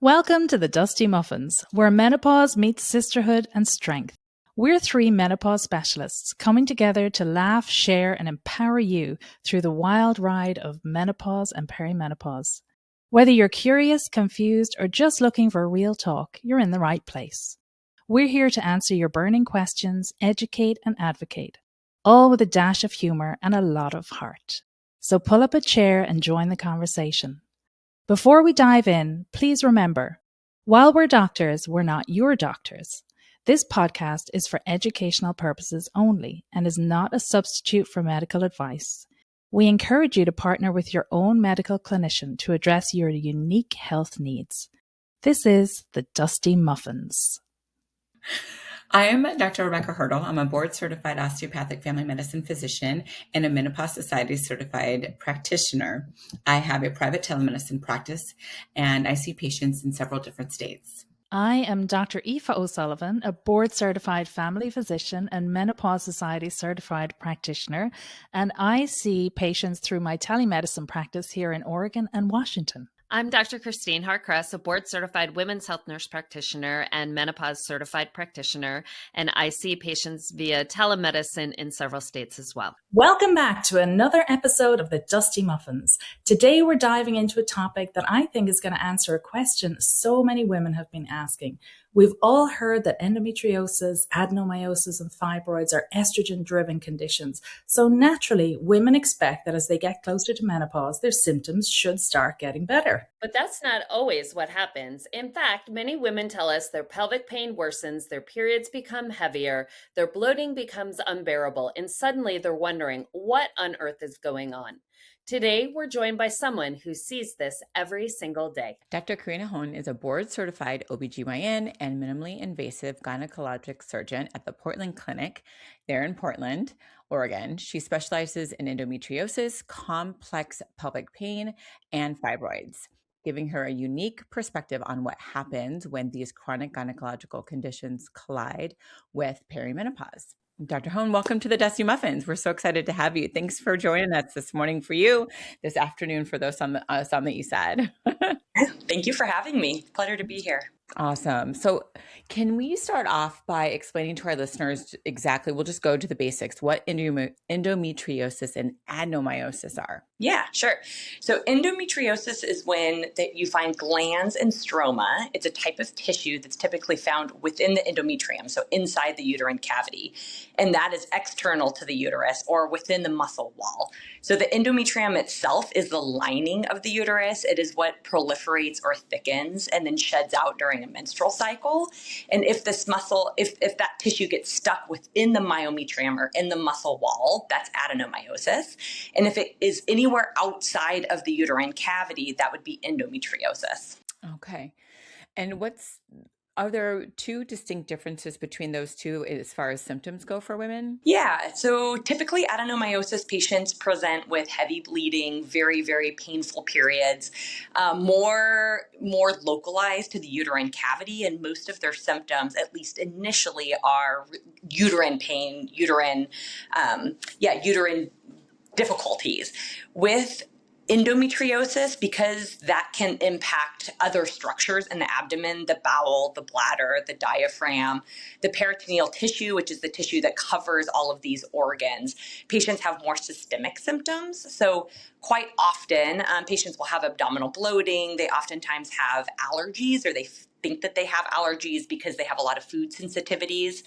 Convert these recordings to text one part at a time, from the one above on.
Welcome to the Dusty Muffins, where menopause meets sisterhood and strength. We're three menopause specialists coming together to laugh, share, and empower you through the wild ride of menopause and perimenopause. Whether you're curious, confused, or just looking for real talk, you're in the right place. We're here to answer your burning questions, educate, and advocate, all with a dash of humor and a lot of heart. So pull up a chair and join the conversation. Before we dive in, please remember, while we're doctors, we're not your doctors. This podcast is for educational purposes only and is not a substitute for medical advice. We encourage you to partner with your own medical clinician to address your unique health needs. This is the Dusty Muffins. I'm Dr. Rebbecca Hertel. I'm a board-certified osteopathic family medicine physician and a Menopause Society certified practitioner. I have a private telemedicine practice, and I see patients in several different states. I am Dr. Aoife O'Sullivan, a board-certified family physician and Menopause Society certified practitioner, and I see patients through my telemedicine practice here in Oregon and Washington. I'm Dr. Christine Hart Kress, a board-certified women's health nurse practitioner and menopause certified practitioner, and I see patients via telemedicine in several states as well. Welcome back to another episode of the Dusty Muffins. Today we're diving into a topic that I think is going to answer a question so many women have been asking. We've all heard that endometriosis, adenomyosis, and fibroids are estrogen-driven conditions. So naturally, women expect that as they get closer to menopause, their symptoms should start getting better. But that's not always what happens. In fact, many women tell us their pelvic pain worsens, their periods become heavier, their bloating becomes unbearable, and suddenly they're wondering what on earth is going on. Today, we're joined by someone who sees this every single day. Dr. Karina Hoan is a board-certified OB-GYN and minimally invasive gynecologic surgeon at the Portland Clinic there in Portland, Oregon. She specializes in endometriosis, complex pelvic pain, and fibroids, giving her a unique perspective on what happens when these chronic gynecological conditions collide with perimenopause. Dr. Hoan, welcome to the Dusty Muffins. We're so excited to have you. Thanks for joining us this morning for you, this afternoon for those on the east side. Thank you for having me. Pleasure to be here. Awesome. So can we start off by explaining to our listeners exactly, we'll just go to the basics, what endometriosis and adenomyosis are? Yeah, sure. So endometriosis is when you find glands and stroma. It's a type of tissue that's typically found within the endometrium, so inside the uterine cavity. And that is external to the uterus or within the muscle wall. So the endometrium itself is the lining of the uterus. It is what proliferates or thickens and then sheds out during a menstrual cycle. And if this muscle, if that tissue gets stuck within the myometrium or in the muscle wall, that's adenomyosis. And if it is anywhere outside of the uterine cavity, that would be endometriosis. Okay. And are there two distinct differences between those two as far as symptoms go for women? Yeah. So typically adenomyosis patients present with heavy bleeding, very, very painful periods, more localized to the uterine cavity. And most of their symptoms, at least initially, are uterine pain, uterine difficulties. With endometriosis, because that can impact other structures in the abdomen, the bowel, the bladder, the diaphragm, the peritoneal tissue, which is the tissue that covers all of these organs. Patients have more systemic symptoms. So quite often, patients will have abdominal bloating. They oftentimes have allergies, or they think that they have allergies because they have a lot of food sensitivities.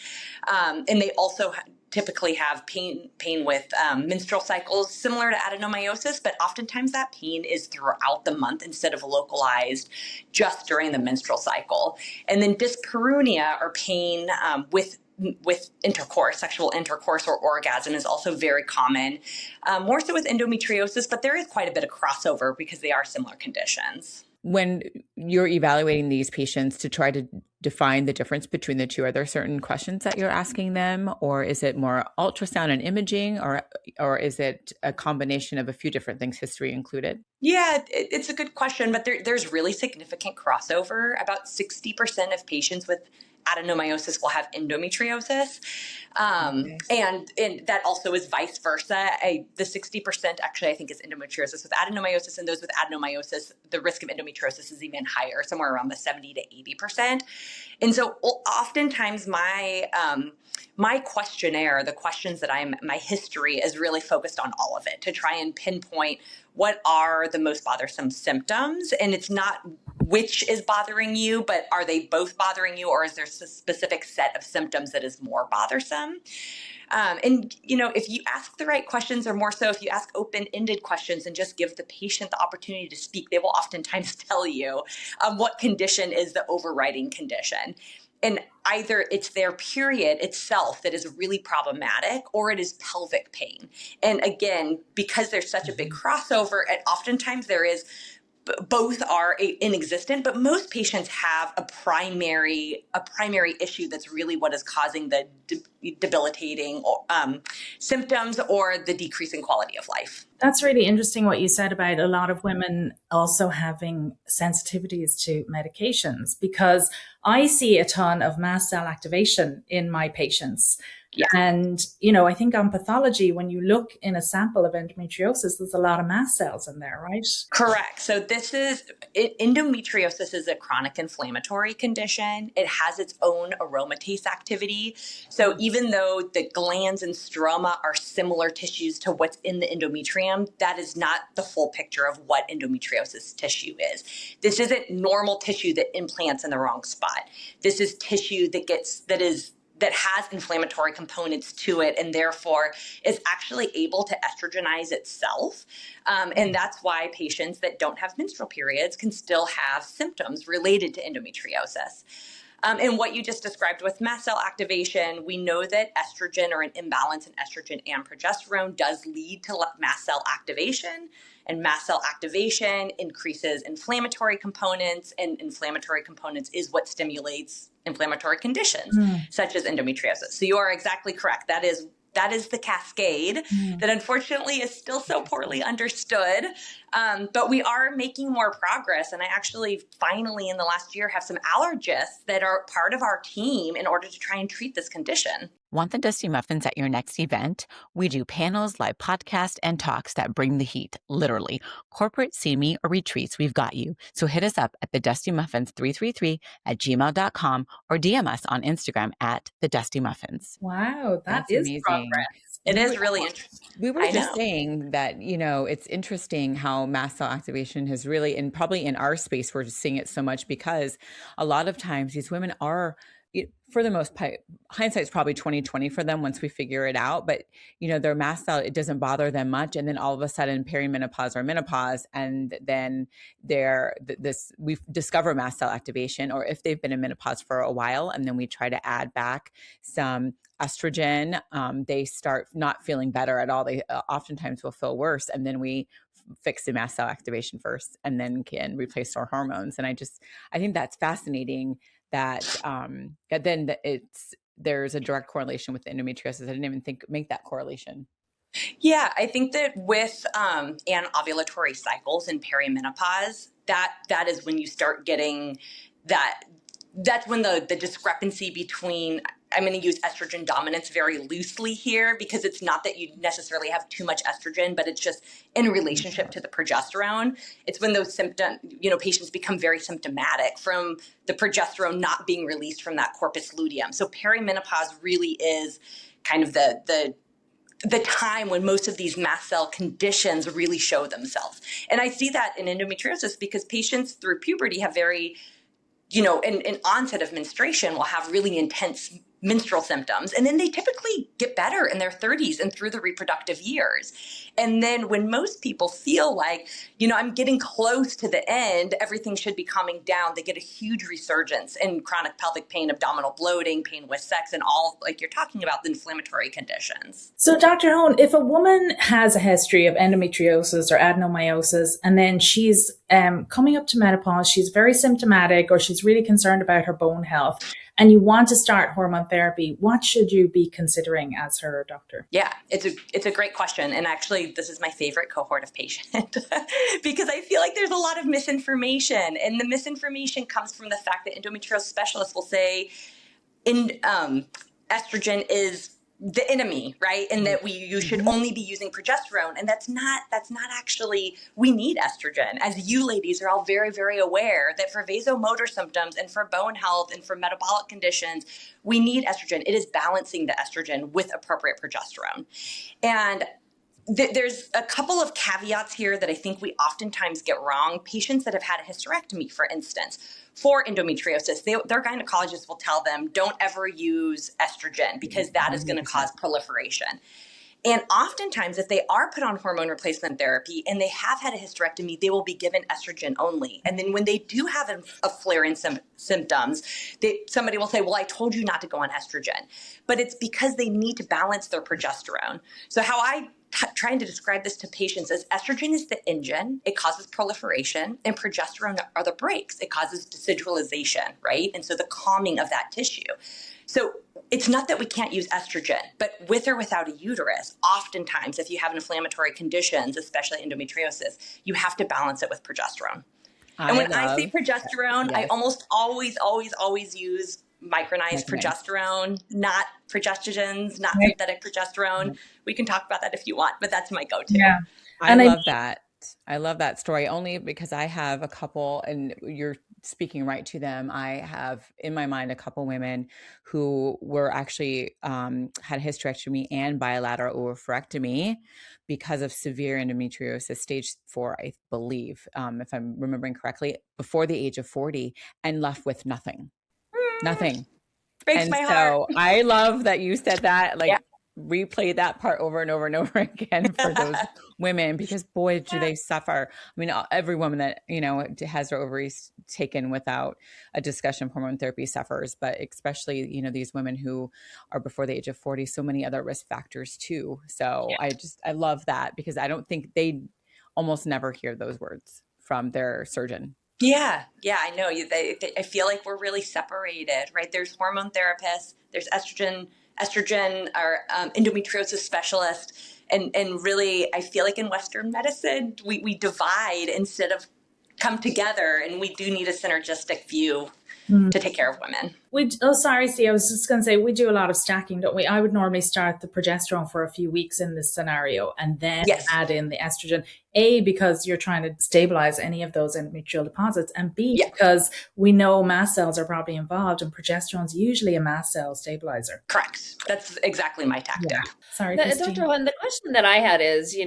And they also typically have pain with menstrual cycles similar to adenomyosis, but oftentimes that pain is throughout the month instead of localized just during the menstrual cycle. And then dyspareunia, or pain with intercourse, sexual intercourse or orgasm, is also very common, more so with endometriosis, but there is quite a bit of crossover because they are similar conditions. When you're evaluating these patients to try to define the difference between the two, are there certain questions that you're asking them, or is it more ultrasound and imaging, or is it a combination of a few different things, history included? Yeah, it's a good question, but there's really significant crossover. About 60% of patients with adenomyosis will have endometriosis. And that also is vice versa. The 60% actually, I think, is endometriosis with adenomyosis, and those with adenomyosis, the risk of endometriosis is even higher, somewhere around the 70 to 80%. And so oftentimes my questionnaire, the questions that my history is really focused on all of it to try and pinpoint what are the most bothersome symptoms. And it's not which is bothering you, but are they both bothering you, or is there a specific set of symptoms that is more bothersome? And, if you ask the right questions, or more so if you ask open-ended questions and just give the patient the opportunity to speak, they will oftentimes tell you what condition is the overriding condition. And either it's their period itself that is really problematic, or it is pelvic pain. And again, because there's such a big crossover, and oftentimes there is, both are inexistent, but most patients have a primary issue that's really what is causing the debilitating symptoms or the decreasing quality of life. That's really interesting what you said about a lot of women also having sensitivities to medications, because I see a ton of mast cell activation in my patients. Yeah. And, I think on pathology, when you look in a sample of endometriosis, there's a lot of mast cells in there, right? Correct. So endometriosis is a chronic inflammatory condition. It has its own aromatase activity. So even though the glands and stroma are similar tissues to what's in the endometrium, that is not the full picture of what endometriosis tissue is. This isn't normal tissue that implants in the wrong spot. This is tissue that has inflammatory components to it, and therefore is actually able to estrogenize itself. And that's why patients that don't have menstrual periods can still have symptoms related to endometriosis. And what you just described with mast cell activation, we know that estrogen, or an imbalance in estrogen and progesterone, does lead to mast cell activation. And mast cell activation increases inflammatory components, and inflammatory components is what stimulates inflammatory conditions, such as endometriosis. So you are exactly correct. That is the cascade that unfortunately is still so poorly understood. But we are making more progress. And I actually finally in the last year have some allergists that are part of our team in order to try and treat this condition. Want the Dusty Muffins at your next event? We do panels, live podcasts, and talks that bring the heat, literally. Corporate, CME, or retreats, we've got you. So hit us up at thedustymuffins333@gmail.com or DM us on Instagram at thedustymuffins. Wow, That's is amazing. progress. It is really interesting. We were just saying that, it's interesting how mast cell activation has really, and probably in our space, we're seeing it so much because a lot of times these women are, for the most part, hindsight's probably 20/20 for them once we figure it out. But, their mast cell, it doesn't bother them much. And then all of a sudden perimenopause or menopause, and then we discover mast cell activation, or if they've been in menopause for a while, and then we try to add back some estrogen, they start not feeling better at all. They oftentimes will feel worse. And then we fix the mast cell activation first, and then can replace our hormones. And I think that's fascinating that then there's a direct correlation with endometriosis. I didn't even make that correlation. Yeah, I think that with anovulatory cycles and perimenopause, that is when you start getting that's when the discrepancy between, I'm going to use estrogen dominance very loosely here, because it's not that you necessarily have too much estrogen, but it's just in relationship to the progesterone. It's when those patients become very symptomatic from the progesterone not being released from that corpus luteum. So perimenopause really is kind of the time when most of these mast cell conditions really show themselves. And I see that in endometriosis because patients through puberty have very, an onset of menstruation will have really intense menstrual symptoms. And then they typically get better in their 30s and through the reproductive years. And then when most people feel like, I'm getting close to the end, everything should be calming down, they get a huge resurgence in chronic pelvic pain, abdominal bloating, pain with sex, and all, like you're talking about, the inflammatory conditions. So Dr. Hoan, if a woman has a history of endometriosis or adenomyosis, and then she's coming up to menopause, she's very symptomatic, or she's really concerned about her bone health, and you want to start hormone therapy, what should you be considering as her doctor? Yeah, it's a great question. And actually, this is my favorite cohort of patient because I feel like there's a lot of misinformation. And the misinformation comes from the fact that endometriosis specialists will say, estrogen is the enemy, right? And that you should only be using progesterone. And that's not actually, we need estrogen. As you ladies are all very, very aware that for vasomotor symptoms and for bone health and for metabolic conditions, we need estrogen. It is balancing the estrogen with appropriate progesterone. And there's a couple of caveats here that I think we oftentimes get wrong. Patients that have had a hysterectomy, for instance, for endometriosis, their gynecologist will tell them, don't ever use estrogen because that is going to cause proliferation. And oftentimes, if they are put on hormone replacement therapy and they have had a hysterectomy, they will be given estrogen only. And then when they do have a flare in some symptoms, somebody will say, well, I told you not to go on estrogen. But it's because they need to balance their progesterone. So how I trying to describe this to patients is estrogen is the engine. It causes proliferation, and progesterone are the brakes. It causes decidualization, right? And so the calming of that tissue. So it's not that we can't use estrogen, but with or without a uterus, oftentimes if you have inflammatory conditions, especially endometriosis, you have to balance it with progesterone. And when I say progesterone, I almost always use micronized progesterone, not progestogens, not synthetic progesterone. We can talk about that if you want, but that's my go-to. Yeah. I love that. I love that story only because I have a couple, and you're speaking right to them. I have in my mind a couple women who were actually had a hysterectomy and bilateral oophorectomy because of severe endometriosis, stage 4, I believe, if I'm remembering correctly, before the age of 40, and left with nothing. Nothing. Breaks my heart. So I love that you said that, replay that part over and over and over again for those women, because boy, do they suffer. I mean, every woman that, has her ovaries taken without a discussion of hormone therapy suffers, but especially, these women who are before the age of 40, so many other risk factors too. So I love that, because I don't think they almost never hear those words from their surgeon. Yeah, I know. I feel like we're really separated, right? There's hormone therapists, there's estrogen or endometriosis specialist, and really, I feel like in Western medicine, we divide instead of come together, and we do need a synergistic view to take care of women. Steve, I was just going to say, we do a lot of stacking, don't we? I would normally start the progesterone for a few weeks in this scenario and then add in the estrogen. A, because you're trying to stabilize any of those endometrial deposits, and B, because we know mast cells are probably involved, and progesterone is usually a mast cell stabilizer. Correct. That's exactly my tactic. Yeah. Sorry, Dr. Hoan, the question that I had is,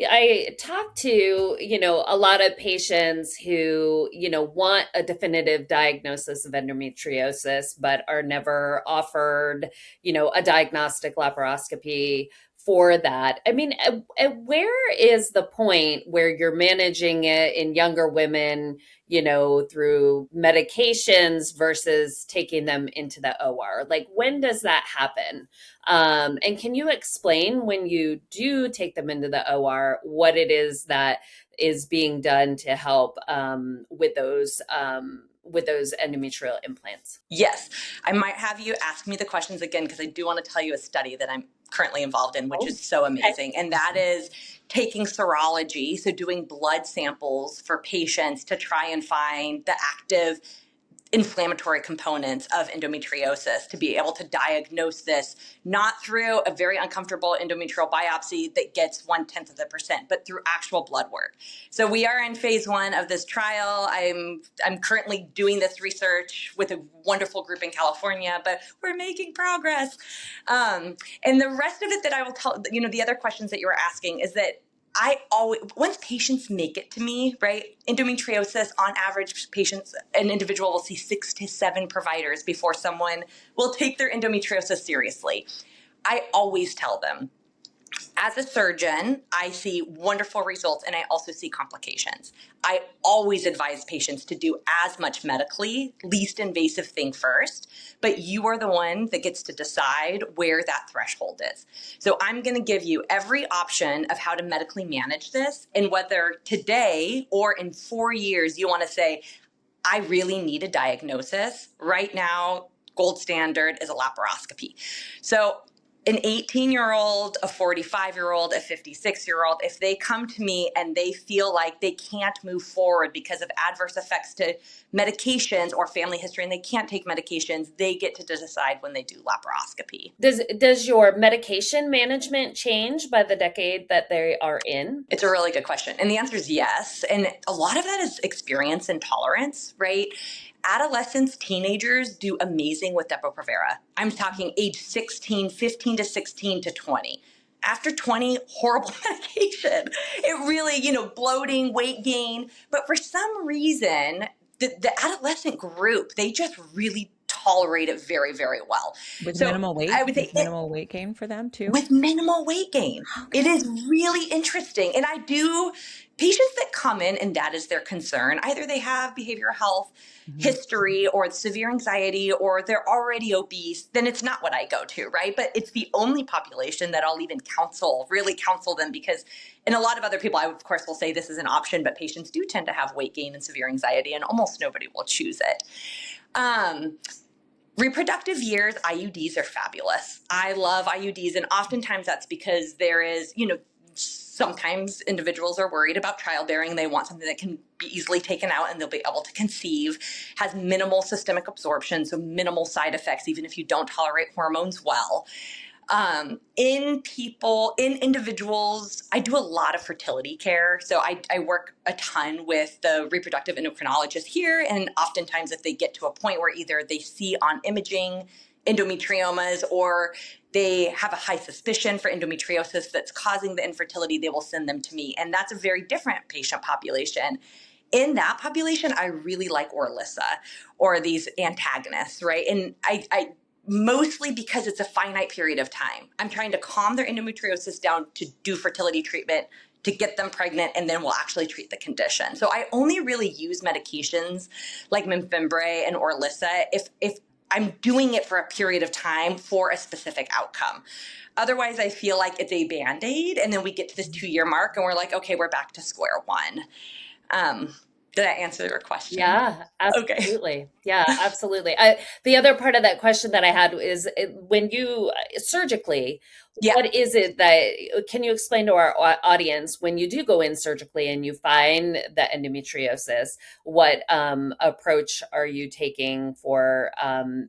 I talked to, a lot of patients who, want a definitive diagnosis of endometriosis, but are never offered, a diagnostic laparoscopy for that. I mean, where is the point where you're managing it in younger women, through medications versus taking them into the OR? Like, when does that happen? And can you explain, when you do take them into the OR, what it is that is being done to help with those endometrial implants? Yes. I might have you ask me the questions again, because I do want to tell you a study that I'm currently involved in, which is so amazing. Okay. And that is taking serology, so doing blood samples for patients to try and find the active inflammatory components of endometriosis, to be able to diagnose this, not through a very uncomfortable endometrial biopsy that gets 0.1%, but through actual blood work. So we are in phase 1 of this trial. I'm currently doing this research with a wonderful group in California, but we're making progress. And the rest of it that I will tell, the other questions that you were asking is that once patients make it to me, right, endometriosis, on average, an individual will see 6 to 7 providers before someone will take their endometriosis seriously. I always tell them, as a surgeon, I see wonderful results, and I also see complications. I always advise patients to do as much medically, least invasive thing first, but you are the one that gets to decide where that threshold is. So I'm going to give you every option of how to medically manage this, and whether today or in 4 years you want to say, I really need a diagnosis. Right now, gold standard is a laparoscopy. So an 18-year-old, a 45-year-old, a 56-year-old, if they come to me and they feel like they can't move forward because of adverse effects to medications or family history and they can't take medications, they get to decide when they do laparoscopy. Does your medication management change by the decade that they are in? It's a really good question. And the answer is yes. And a lot of that is experience and tolerance, right? Adolescents, teenagers do amazing with Depo-Provera. I'm talking age 16, 15 to 16 to 20. After 20, horrible medication. It really, bloating, weight gain. But for some reason, the adolescent group, they just really tolerate it very, very well. With minimal weight? I would say minimal weight gain for them too? With minimal weight gain. Okay. It is really interesting. And I do, patients that come in and that is their concern, either they have behavioral health history or severe anxiety or they're already obese, then it's not what I go to, right? But it's the only population that I'll even really counsel them because, and a lot of other people, I of course will say this is an option, but patients do tend to have weight gain and severe anxiety and almost nobody will choose it. Reproductive years, IUDs are fabulous. I love IUDs. And oftentimes that's because there is, sometimes individuals are worried about childbearing. They want something that can be easily taken out and they'll be able to conceive, has minimal systemic absorption, so minimal side effects, even if you don't tolerate hormones well. In individuals, I do a lot of fertility care. So I work a ton with the reproductive endocrinologist here. And oftentimes if they get to a point where either they see on imaging endometriomas or they have a high suspicion for endometriosis that's causing the infertility, they will send them to me. And that's a very different patient population. In that population, I really like Orilissa or these antagonists, right? And I mostly because it's a finite period of time. I'm trying to calm their endometriosis down to do fertility treatment, to get them pregnant, and then we'll actually treat the condition. So I only really use medications like Memfembre and Orilissa if I'm doing it for a period of time for a specific outcome. Otherwise, I feel like it's a Band-Aid, and then we get to this 2-year mark, and we're like, okay, we're back to square one. Did I answer your question? Yeah, absolutely. Okay. Yeah, absolutely. The other part of that question that I had is when you surgically, what is it that, can you explain to our audience when you do go in surgically and you find the endometriosis, what approach are you taking for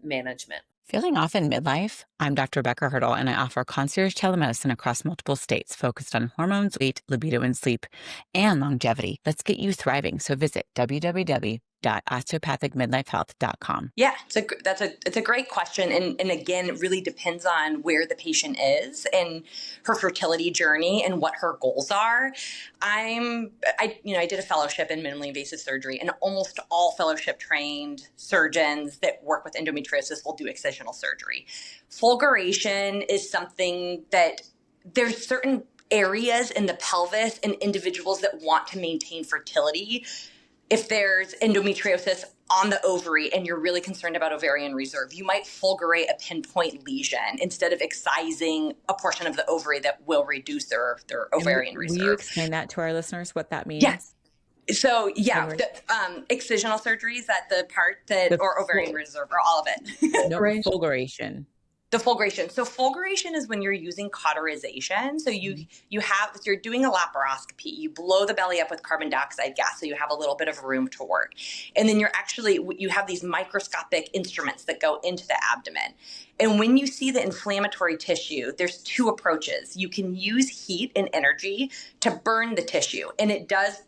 management? Feeling off in midlife? I'm Dr. Rebbecca Hertel, and I offer concierge telemedicine across multiple states focused on hormones, weight, libido, and sleep, and longevity. Let's get you thriving. So visit www.osteopathicmidlifehealth.com. Yeah, it's a great question. And again, it really depends on where the patient is and her fertility journey and what her goals are. I did a fellowship in minimally invasive surgery, and almost all fellowship trained surgeons that work with endometriosis will do excisional surgery. Fulguration is something that there's certain areas in the pelvis and individuals that want to maintain fertility. If there's endometriosis on the ovary and you're really concerned about ovarian reserve, you might fulgurate a pinpoint lesion instead of excising a portion of the ovary that will reduce their ovarian reserve. Will you explain that to our listeners, what that means? Yes. So excisional surgery, is that the part that, or ovarian reserve, or all of it? No, fulguration. The fulguration. So fulguration is when you're using cauterization. So you're doing a laparoscopy. You blow the belly up with carbon dioxide gas, so you have a little bit of room to work. And then you have these microscopic instruments that go into the abdomen. And when you see the inflammatory tissue, there's two approaches. You can use heat and energy to burn the tissue, and it does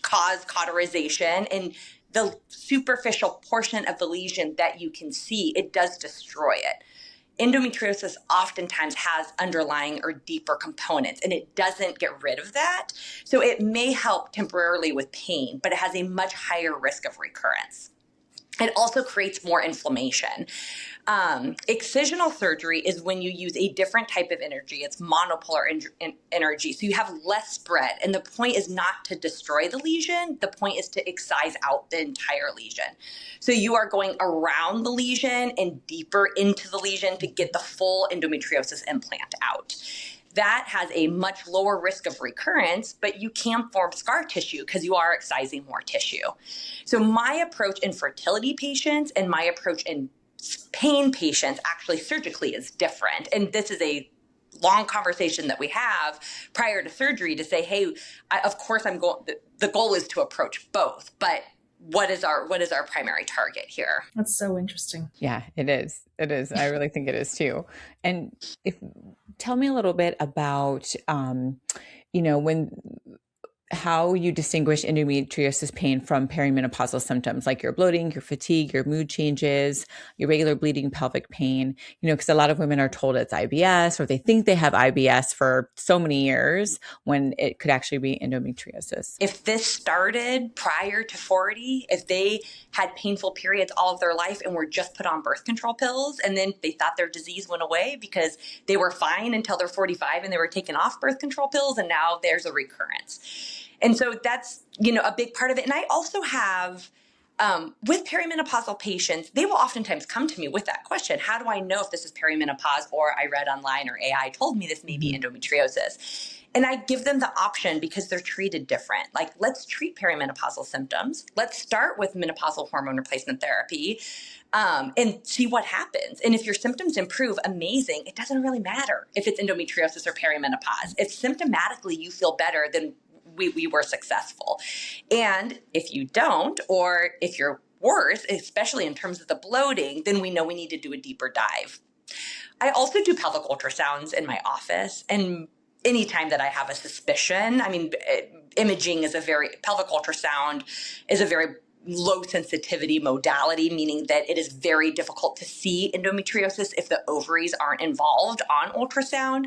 cause cauterization, and the superficial portion of the lesion that you can see, it does destroy it. Endometriosis oftentimes has underlying or deeper components, and it doesn't get rid of that. So it may help temporarily with pain, but it has a much higher risk of recurrence. It also creates more inflammation. Excisional surgery is when you use a different type of energy. It's monopolar energy. So you have less spread. And the point is not to destroy the lesion. The point is to excise out the entire lesion. So you are going around the lesion and deeper into the lesion to get the full endometriosis implant out. That has a much lower risk of recurrence, but you can form scar tissue because you are excising more tissue. So my approach in fertility patients and my approach in pain patients actually surgically is different. And this is a long conversation that we have prior to surgery to say, hey, of course the goal is to approach both, but what is our primary target here? That's so interesting. Yeah, it is. It is. I really think it is too. And tell me a little bit about, how you distinguish endometriosis pain from perimenopausal symptoms like your bloating, your fatigue, your mood changes, your regular bleeding, pelvic pain, because a lot of women are told it's IBS or they think they have IBS for so many years when it could actually be endometriosis. If this started prior to 40, if they had painful periods all of their life and were just put on birth control pills and then they thought their disease went away because they were fine until they're 45 and they were taken off birth control pills and now there's a recurrence. And so that's, a big part of it. And I also have, with perimenopausal patients, they will oftentimes come to me with that question. How do I know if this is perimenopause, or I read online or AI told me this may be endometriosis? And I give them the option because they're treated different. Like, let's treat perimenopausal symptoms. Let's start with menopausal hormone replacement therapy and see what happens. And if your symptoms improve, amazing. It doesn't really matter if it's endometriosis or perimenopause. If symptomatically you feel better, then we were successful. And if you don't, or if you're worse, especially in terms of the bloating, then we know we need to do a deeper dive. I also do pelvic ultrasounds in my office. And anytime that I have a suspicion, pelvic ultrasound is a very low sensitivity modality, meaning that it is very difficult to see endometriosis if the ovaries aren't involved on ultrasound.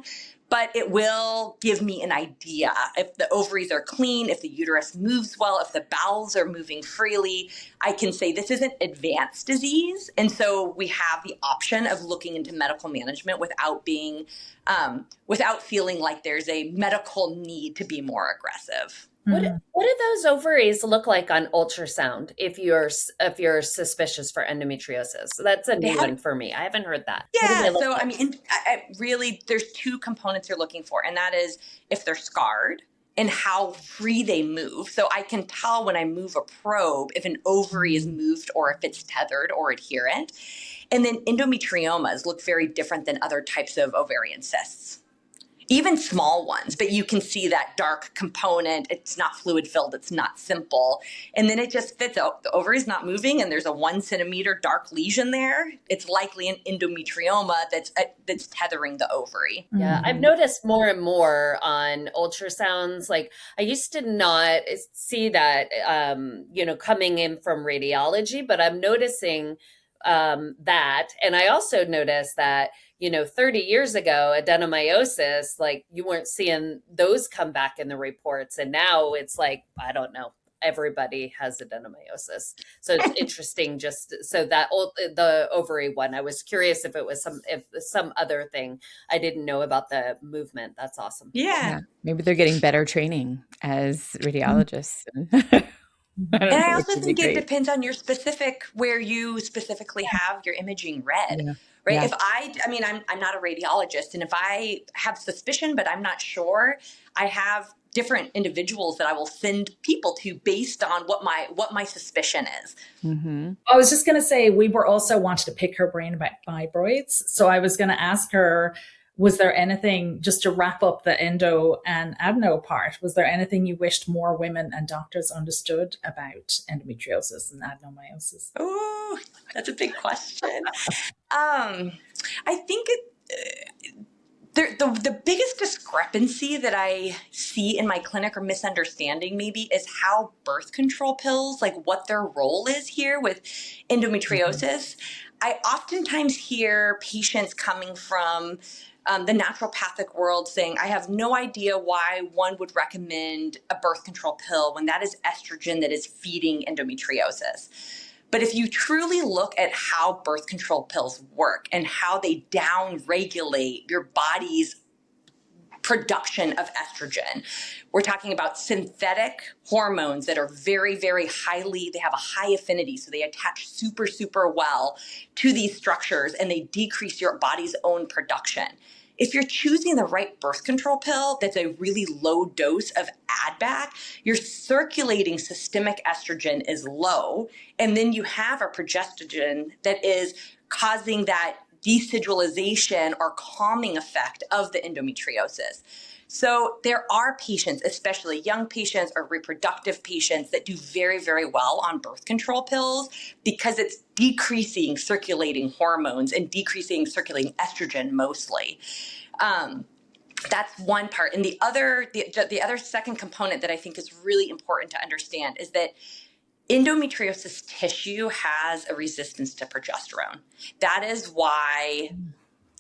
But it will give me an idea if the ovaries are clean, if the uterus moves well, if the bowels are moving freely. I can say this is an advanced disease. And so we have the option of looking into medical management without feeling like there's a medical need to be more aggressive. What do those ovaries look like on ultrasound if you're suspicious for endometriosis? That's a new one for me. I haven't heard that. Yeah. So, really, there's two components you're looking for, and that is if they're scarred and how free they move. So I can tell when I move a probe if an ovary is moved or if it's tethered or adherent. And then endometriomas look very different than other types of ovarian cysts. Even small ones, but you can see that dark component. It's not fluid filled. It's not simple. And then it just fits out. The ovary is not moving and there's a 1 centimeter dark lesion there. It's likely an endometrioma that's tethering the ovary. Yeah, I've noticed more and more on ultrasounds. Like, I used to not see that, coming in from radiology, but I'm noticing that. And I also noticed that 30 years ago, adenomyosis, like, you weren't seeing those come back in the reports. And now it's like, I don't know, everybody has adenomyosis. So it's interesting the ovary one. I was curious if it was some other thing I didn't know about the movement. That's awesome. Yeah. Maybe they're getting better training as radiologists. And I also think it depends on where you specifically have your imaging read. Yeah. Right. Yeah. If I'm not a radiologist, and if I have suspicion, but I'm not sure, I have different individuals that I will send people to based on what my suspicion is. Mm-hmm. I was just going to say, we were also wanting to pick her brain about fibroids. So I was going to ask her, was there anything, just to wrap up the endo and adeno part, was there anything you wished more women and doctors understood about endometriosis and adenomyosis? Oh, that's a big question. I think the biggest discrepancy that I see in my clinic, or misunderstanding maybe, is how birth control pills, like what their role is here with endometriosis. Mm-hmm. I oftentimes hear patients coming from the naturopathic world saying, I have no idea why one would recommend a birth control pill when that is estrogen that is feeding endometriosis. But if you truly look at how birth control pills work and how they down-regulate your body's production of estrogen, we're talking about synthetic hormones that are very, very they have a high affinity, so they attach super, super well to these structures and they decrease your body's own production. If you're choosing the right birth control pill that's a really low dose of add-back, your circulating systemic estrogen is low, and then you have a progestogen that is causing that desidralization or calming effect of the endometriosis. So there are patients, especially young patients or reproductive patients, that do very, very well on birth control pills because it's decreasing circulating hormones and decreasing circulating estrogen mostly. That's one part. And the other second component that I think is really important to understand is that endometriosis tissue has a resistance to progesterone. That is why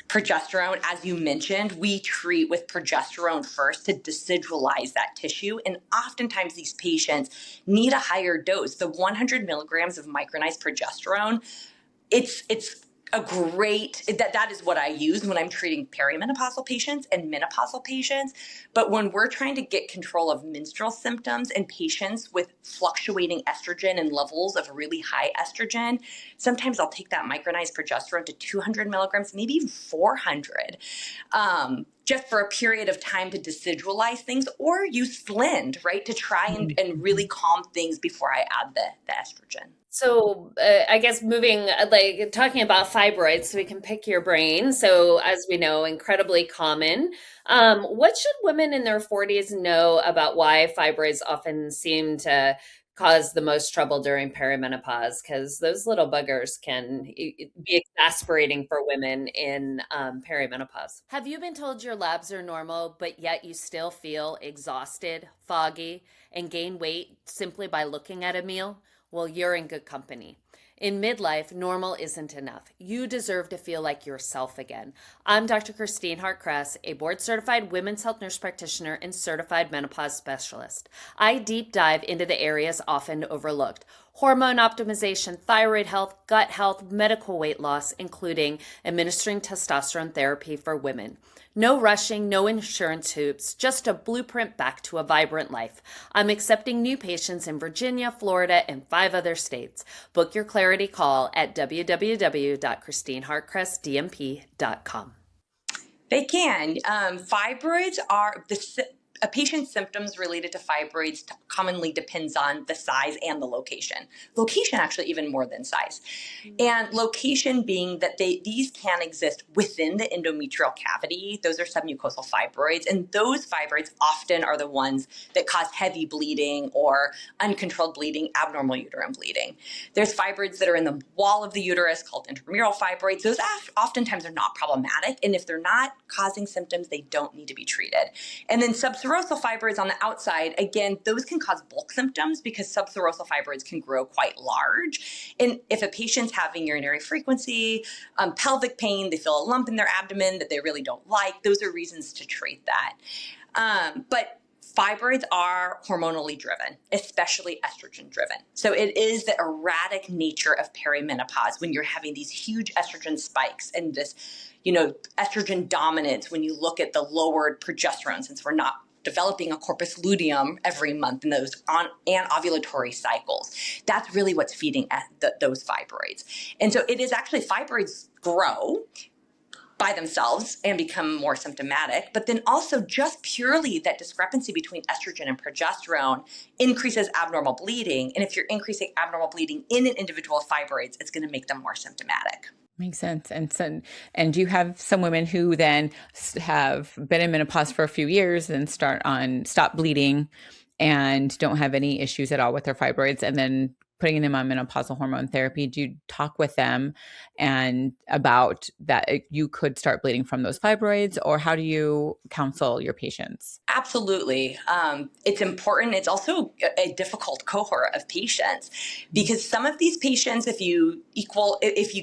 progesterone, as you mentioned, we treat with progesterone first to desidualize that tissue. And oftentimes these patients need a higher dose. The 100 milligrams of micronized progesterone, it's a great, that is what I use when I'm treating perimenopausal patients and menopausal patients. But when we're trying to get control of menstrual symptoms in patients with fluctuating estrogen and levels of really high estrogen, sometimes I'll take that micronized progesterone to 200 milligrams, maybe even 400, just for a period of time to desidualize things, or use Slind, right, to try and really calm things before I add the estrogen. So I guess moving, like talking about fibroids, so we can pick your brain. So as we know, incredibly common. What should women in their 40s know about why fibroids often seem to cause the most trouble during perimenopause? Because those little buggers can be exasperating for women in perimenopause. Have you been told your labs are normal, but yet you still feel exhausted, foggy, and gain weight simply by looking at a meal? Well, you're in good company. In midlife, normal isn't enough. You deserve to feel like yourself again. I'm Dr. Hart Kress, a board-certified women's health nurse practitioner and certified menopause specialist. I deep dive into the areas often overlooked: hormone optimization, thyroid health, gut health, medical weight loss, including administering testosterone therapy for women. No rushing, no insurance hoops, just a blueprint back to a vibrant life. I'm accepting new patients in Virginia, Florida, and 5 other states. Book your clarity call at www.christinehartkressdmp.com. They can. Fibroids are a patient's symptoms related to fibroids commonly depends on the size and the location. Location actually even more than size. And location being that these can exist within the endometrial cavity. Those are submucosal fibroids. And those fibroids often are the ones that cause heavy bleeding or uncontrolled bleeding, abnormal uterine bleeding. There's fibroids that are in the wall of the uterus called intramural fibroids. Those oftentimes are not problematic. And if they're not causing symptoms, they don't need to be treated. And then subserosal fibroids on the outside, again, those can cause bulk symptoms because subserosal fibroids can grow quite large. And if a patient's having urinary frequency, pelvic pain, they feel a lump in their abdomen that they really don't like, those are reasons to treat that. But fibroids are hormonally driven, especially estrogen driven. So it is the erratic nature of perimenopause when you're having these huge estrogen spikes and this, estrogen dominance when you look at the lowered progesterone, since we're not developing a corpus luteum every month in those anovulatory cycles. That's really what's feeding those fibroids. And so it is actually fibroids grow by themselves and become more symptomatic, but then also just purely that discrepancy between estrogen and progesterone increases abnormal bleeding. And if you're increasing abnormal bleeding in an individual with fibroids, it's going to make them more symptomatic. Makes sense. And do you have some women who then have been in menopause for a few years and stop bleeding and don't have any issues at all with their fibroids, and then putting them on menopausal hormone therapy? Do you talk with them and about that you could start bleeding from those fibroids, or how do you counsel your patients? Absolutely. It's important. It's also a difficult cohort of patients because some of these patients, if you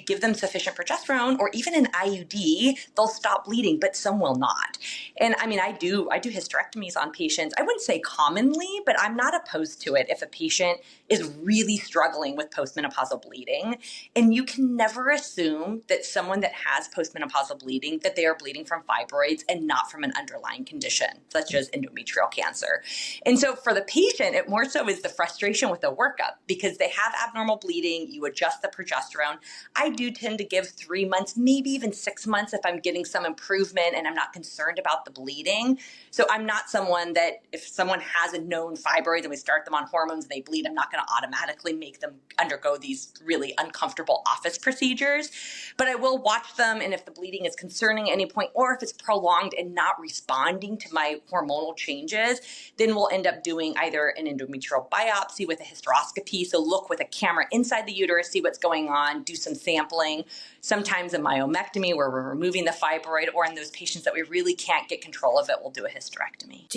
give them sufficient progesterone or even an IUD, they'll stop bleeding, but some will not. And I mean, I do hysterectomies on patients. I wouldn't say commonly, but I'm not opposed to it if a patient is really struggling with postmenopausal bleeding. And you can never assume that someone that has postmenopausal bleeding, that they are bleeding from fibroids and not from an underlying condition, such as endometrial cancer. And so for the patient, it more so is the frustration with the workup because they have abnormal bleeding. You adjust the progesterone. I do tend to give 3 months, maybe even 6 months if I'm getting some improvement and I'm not concerned about the bleeding. So I'm not someone that if someone has a known fibroid and we start them on hormones and they bleed, I'm not going to automatically make them undergo these really uncomfortable office procedures. But I will watch them, and if the bleeding is concerning at any point, or if it's prolonged and not responding to my hormonal changes, then we'll end up doing either an endometrial biopsy with a hysteroscopy, so look with a camera inside the uterus, see what's going on, do some sampling, sometimes a myomectomy where we're removing the fibroid, or in those patients that we really can't get control of it, we'll do a hysterectomy.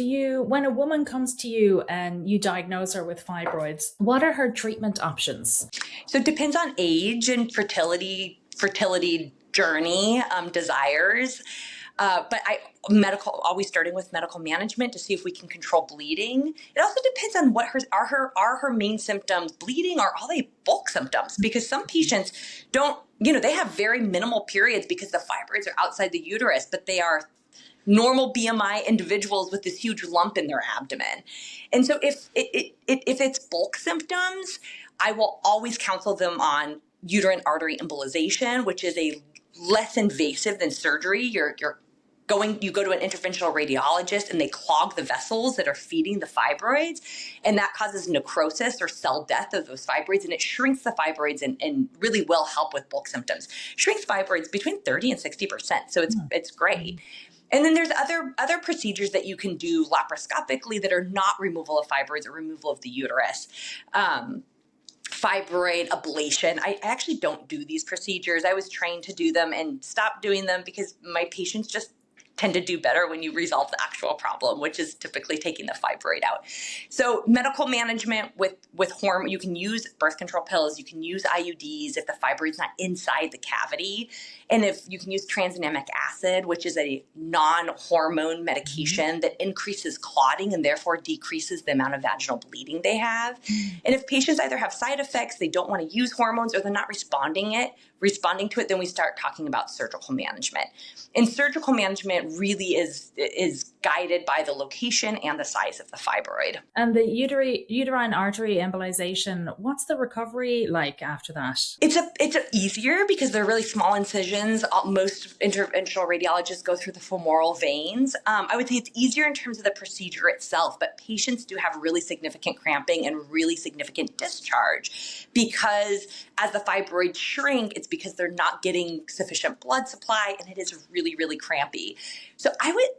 When a woman comes to you and you diagnose her with fibroids, what are her treatment options? So it depends on age and fertility journey, desires. But always starting with medical management to see if we can control bleeding. It also depends on what are her main symptoms bleeding, or are they bulk symptoms? Because some patients don't, they have very minimal periods because the fibroids are outside the uterus, but they are normal BMI individuals with this huge lump in their abdomen. And so if it's bulk symptoms, I will always counsel them on uterine artery embolization, which is a less invasive than surgery. You go to an interventional radiologist and they clog the vessels that are feeding the fibroids, and that causes necrosis or cell death of those fibroids, and it shrinks the fibroids and really will help with bulk symptoms. Shrinks fibroids between 30 and 60%, so it's great. And then there's other procedures that you can do laparoscopically that are not removal of fibroids or removal of the uterus. Fibroid ablation. I actually don't do these procedures. I was trained to do them and stopped doing them because my patients just tend to do better when you resolve the actual problem, which is typically taking the fibroid out. So medical management with hormone, you can use birth control pills, you can use IUDs if the fibroid's not inside the cavity. And if you can use tranexamic acid, which is a non-hormone medication that increases clotting and therefore decreases the amount of vaginal bleeding they have. And if patients either have side effects, they don't want to use hormones, or they're not responding to it, then we start talking about surgical management. And surgical management really is guided by the location and the size of the fibroid. And the uterine artery embolization, what's the recovery like after that? It's easier because they're really small incisions. Most interventional radiologists go through the femoral veins. I would say it's easier in terms of the procedure itself, but patients do have really significant cramping and really significant discharge because as the fibroids shrink, it's because they're not getting sufficient blood supply, and it is really, really crampy. So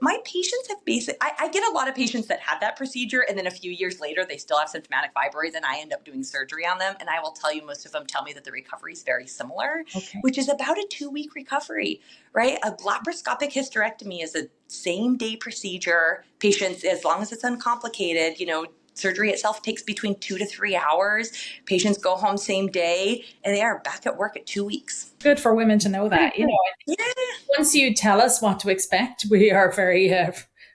my patients have I get a lot of patients that have that procedure, and then a few years later, they still have symptomatic fibroids, and I end up doing surgery on them. And I will tell you, most of them tell me that the recovery is very similar, which is about a 2-week recovery, right? A laparoscopic hysterectomy is a same day procedure. Patients, as long as it's uncomplicated, surgery itself takes between 2 to 3 hours. Patients go home same day, and they are back at work at 2 weeks. Good for women to know that. Once you tell us what to expect, we are very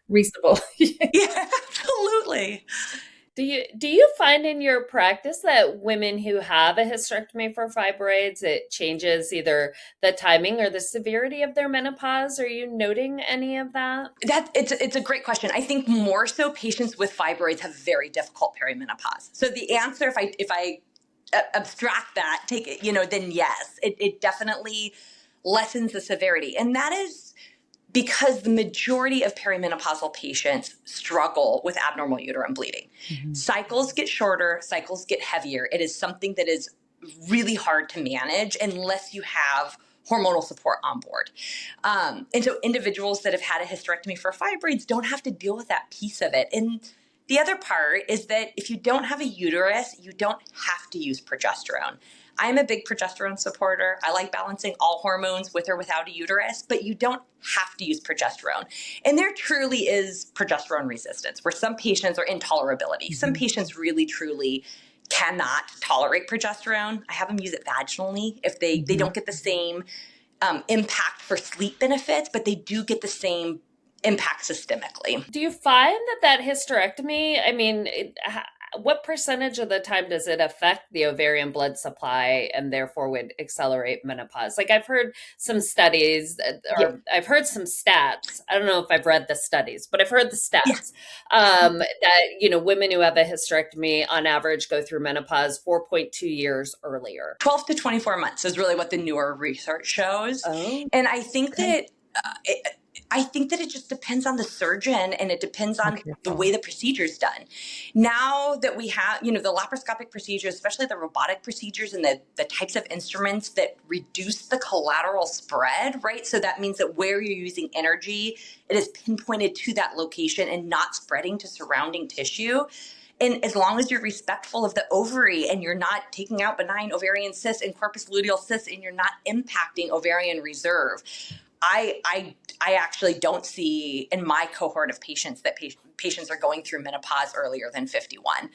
reasonable. Yeah, absolutely. Do you find in your practice that women who have a hysterectomy for fibroids, it changes either the timing or the severity of their menopause? Are you noting any of that? It's a great question. I think more so patients with fibroids have very difficult perimenopause. So the answer, if I abstract that, take it, then yes, it definitely lessens the severity. And that is because the majority of perimenopausal patients struggle with abnormal uterine bleeding. Mm-hmm. Cycles get shorter, cycles get heavier. It is something that is really hard to manage unless you have hormonal support on board. And so individuals that have had a hysterectomy for fibroids don't have to deal with that piece of it. And the other part is that if you don't have a uterus, you don't have to use progesterone. I'm a big progesterone supporter. I like balancing all hormones with or without a uterus, but you don't have to use progesterone. And there truly is progesterone resistance, where some patients are intolerability. Mm-hmm. Some patients really, truly cannot tolerate progesterone. I have them use it vaginally if they don't get the same impact for sleep benefits, but they do get the same impact systemically. Do you find that hysterectomy, what percentage of the time does it affect the ovarian blood supply and therefore would accelerate menopause? Like I've heard some studies or I've heard some stats. I don't know if I've read the studies, but I've heard the stats that, women who have a hysterectomy on average go through menopause 4.2 years earlier. 12 to 24 months is really what the newer research shows. Oh, and I think that it just depends on the surgeon, and it depends on the way the procedure is done. Now that we have, the laparoscopic procedures, especially the robotic procedures and the types of instruments that reduce the collateral spread, right? So that means that where you're using energy, it is pinpointed to that location and not spreading to surrounding tissue. And as long as you're respectful of the ovary and you're not taking out benign ovarian cysts and corpus luteal cysts and you're not impacting ovarian reserve, I actually don't see in my cohort of patients that patients are going through menopause earlier than 51,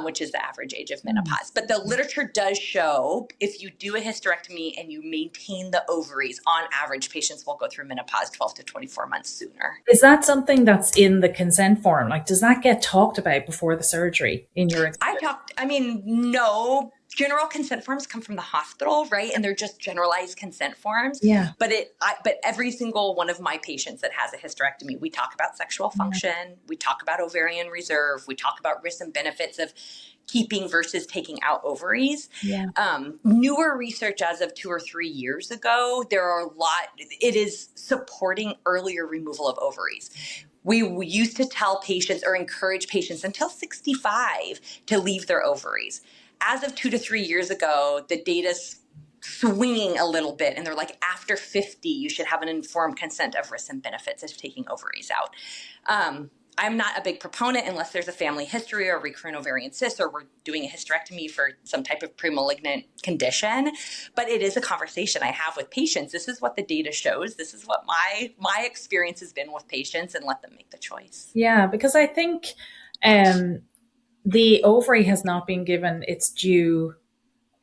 which is the average age of menopause. But the literature does show if you do a hysterectomy and you maintain the ovaries, on average, patients will go through menopause 12 to 24 months sooner. Is that something that's in the consent form? Like, does that get talked about before the surgery in your experience? No. General consent forms come from the hospital, right? And they're just generalized consent forms. Yeah. But every single one of my patients that has a hysterectomy, we talk about sexual function, we talk about ovarian reserve, we talk about risks and benefits of keeping versus taking out ovaries. Yeah. Newer research as of 2 or 3 years ago, it is supporting earlier removal of ovaries. We used to tell patients or encourage patients until 65 to leave their ovaries. As of 2 to 3 years ago, the data's swinging a little bit, and they're like, after 50, you should have an informed consent of risks and benefits of taking ovaries out. I'm not a big proponent unless there's a family history or recurrent ovarian cysts, or we're doing a hysterectomy for some type of premalignant condition. But it is a conversation I have with patients. This is what the data shows. This is what my experience has been with patients, and let them make the choice. Yeah, because I think the ovary has not been given its due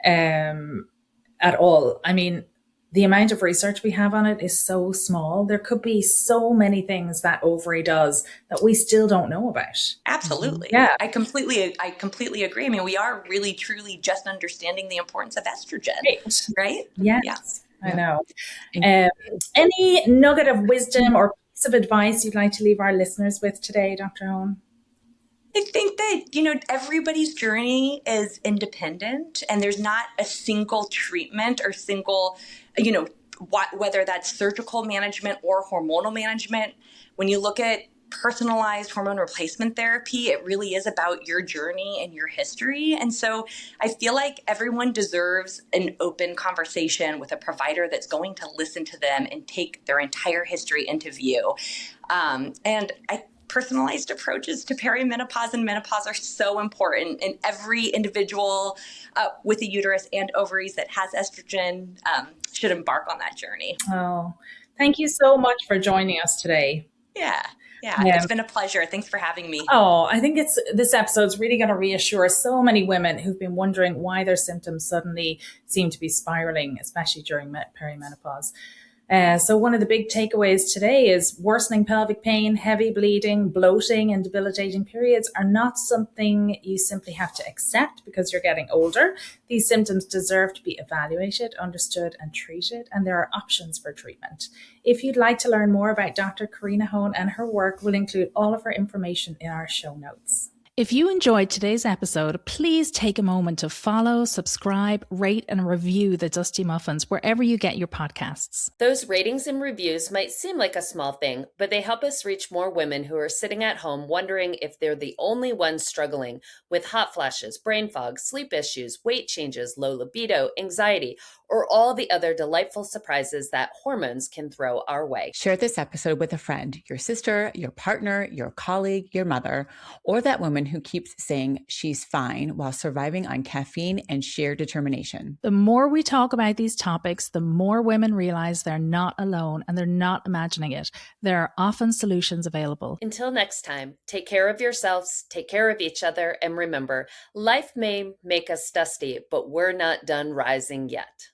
at all. I mean, the amount of research we have on it is so small. There could be so many things that ovary does that we still don't know about. Absolutely. Yeah. I completely agree. I mean, we are really, truly just understanding the importance of estrogen, right? Yes. Yeah. I know. Any nugget of wisdom or piece of advice you'd like to leave our listeners with today, Dr. Hoan? I think that, everybody's journey is independent, and there's not a single treatment or single, whether that's surgical management or hormonal management. When you look at personalized hormone replacement therapy, it really is about your journey and your history. And so I feel like everyone deserves an open conversation with a provider that's going to listen to them and take their entire history into view. Personalized approaches to perimenopause and menopause are so important, and every individual with a uterus and ovaries that has estrogen should embark on that journey. Oh, thank you so much for joining us today. Yeah. It's been a pleasure. Thanks for having me. Oh, I think this episode's really going to reassure so many women who've been wondering why their symptoms suddenly seem to be spiraling, especially during perimenopause. So one of the big takeaways today is worsening pelvic pain, heavy bleeding, bloating, and debilitating periods are not something you simply have to accept because you're getting older. These symptoms deserve to be evaluated, understood, and treated, and there are options for treatment. If you'd like to learn more about Dr. Karina Hoan and her work, we'll include all of her information in our show notes. If you enjoyed today's episode, please take a moment to follow, subscribe, rate, and review the Dusty Muffins wherever you get your podcasts. Those ratings and reviews might seem like a small thing, but they help us reach more women who are sitting at home wondering if they're the only ones struggling with hot flashes, brain fog, sleep issues, weight changes, low libido, anxiety, or all the other delightful surprises that hormones can throw our way. Share this episode with a friend, your sister, your partner, your colleague, your mother, or that woman who keeps saying she's fine while surviving on caffeine and sheer determination. The more we talk about these topics, the more women realize they're not alone and they're not imagining it. There are often solutions available. Until next time, take care of yourselves, take care of each other, and remember, life may make us dusty, but we're not done rising yet.